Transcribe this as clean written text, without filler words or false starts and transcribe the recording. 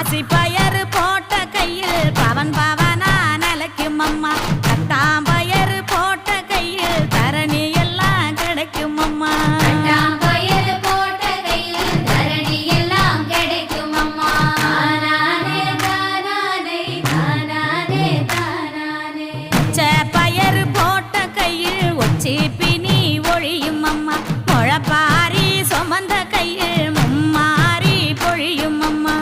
பாசிப்பயறு போட்ட கையில் பவன் பவனா நிலைக்கும் அம்மா. கட்டாம்பயறு போட்ட கையில் தரணி எல்லாம் கிடைக்கும் அம்மா. கட்டாம்பயறு போட்ட கையில் தரணி எல்லாம் கிடைக்கும் அம்மா. தானானே தானானே தானானே தானானே. பச்சைப்பயறு போட்ட கையில் ஒச்சி பிணி ஒழியும் அம்மா. முழப்பாரி சுமந்த கையில் மும்மாரி பொழியும் அம்மா.